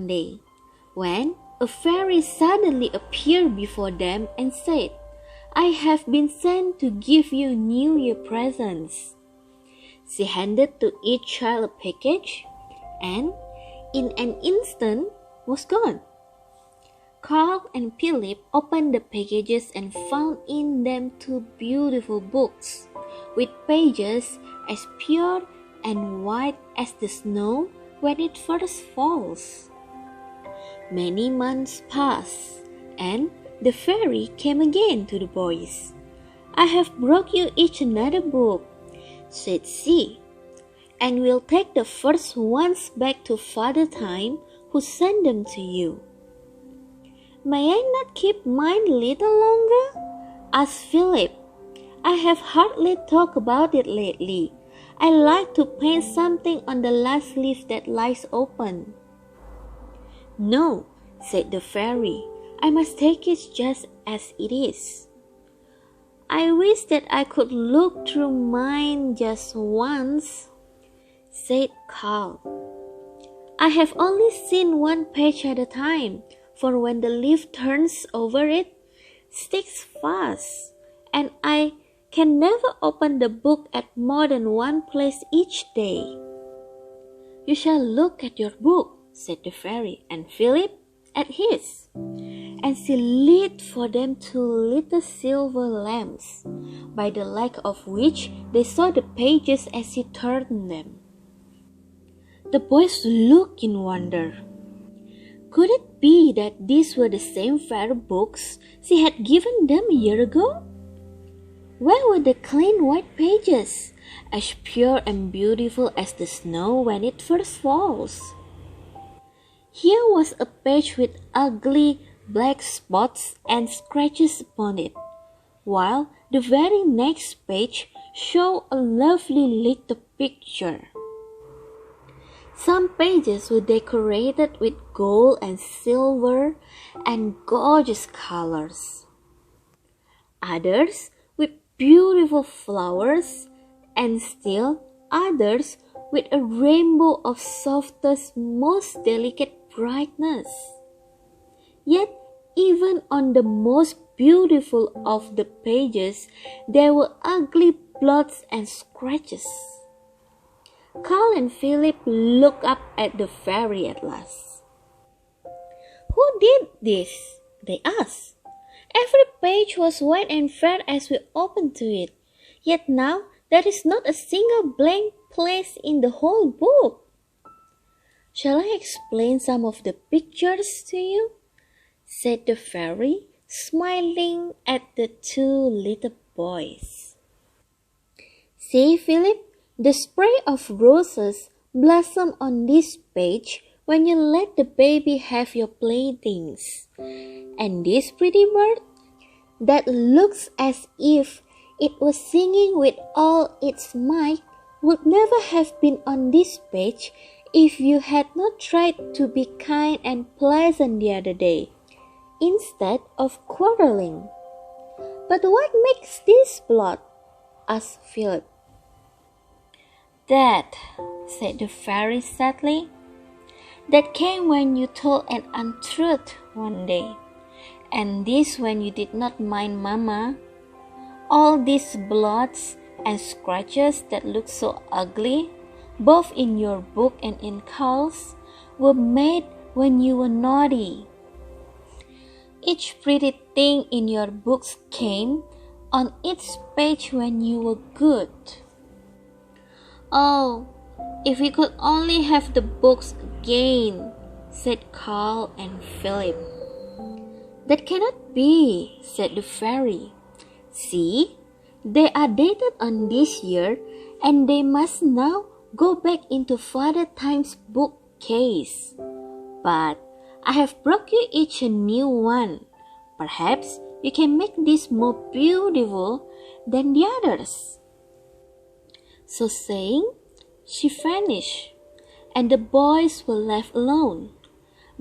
one day, when a fairy suddenly appeared before them and said, "I have been sent to give you New Year presents." She handed to each child a package, and in an instant was gone. Carl and Philip opened the packages and found in them 2 beautiful books, with pages as pure and white as the snow when it first falls. Many months passed, and the fairy came again to the boys. "I have brought you each another book," said she, "and will take the first ones back to Father Time, who sent them to you." "May I not keep mine a little longer?" asked Philip. "I have hardly talked about it lately. I like to paint something on the last leaf that lies open." "No," said the fairy, "I must take it just as it is." "I wish that I could look through mine just once," said Carl. "I have only seen one page at a time, for when the leaf turns over it sticks fast, and I can never open the book at more than one place each day." "You shall look at your book," said the fairy, and Philip at his. And she lit for them 2 little silver lamps, by the light of which they saw the pages as she turned them. The boys looked in wonder. Could it be that these were the same fairy books she had given them a year ago? Where were the clean white pages, as pure and beautiful as the snow when it first falls? Here was a page with ugly black spots and scratches upon it, while the very next page showed a lovely little picture. Some pages were decorated with gold and silver and gorgeous colors. Others with beautiful flowers, and still others with a rainbow of softest, most delicate brightness. Yet even on the most beautiful of the pages there were ugly blots and scratches. Carl and Philip looked up at the fairy at last. "Who did this?" they asked. "Every page was white and fair as we opened to it, yet now there is not a single blank place in the whole book." "Shall I explain some of the pictures to you?" said the fairy, smiling at the 2 little boys. "See, Philip, the spray of roses blossom on this page when you let the baby have your playthings. And this pretty bird, that looks as if it was singing with all its might, would never have been on this page if you had not tried to be kind and pleasant the other day, instead of quarreling." "But what makes this blot?" asked Philip. "That," said the fairy sadly, "that came when you told an untruth one day, and this when you did not mind Mama. All these blots and scratches that look so ugly, both in your book and in Carl's, were made when you were naughty. Each pretty thing in your books came on its page when you were good." "Oh, if we could only have the books again," said Carl and Philip. "That cannot be," said the fairy. "See, they are dated on this year, and they must now go back into Father Time's bookcase. But I have brought you each a new one. Perhaps you can make this more beautiful than the others." So saying, she vanished, and the boys were left alone.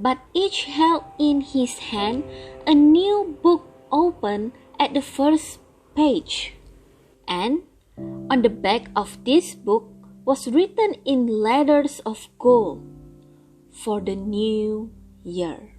But each held in his hand a new book open at the first page, and on the back of this book was written in letters of gold, for the new year.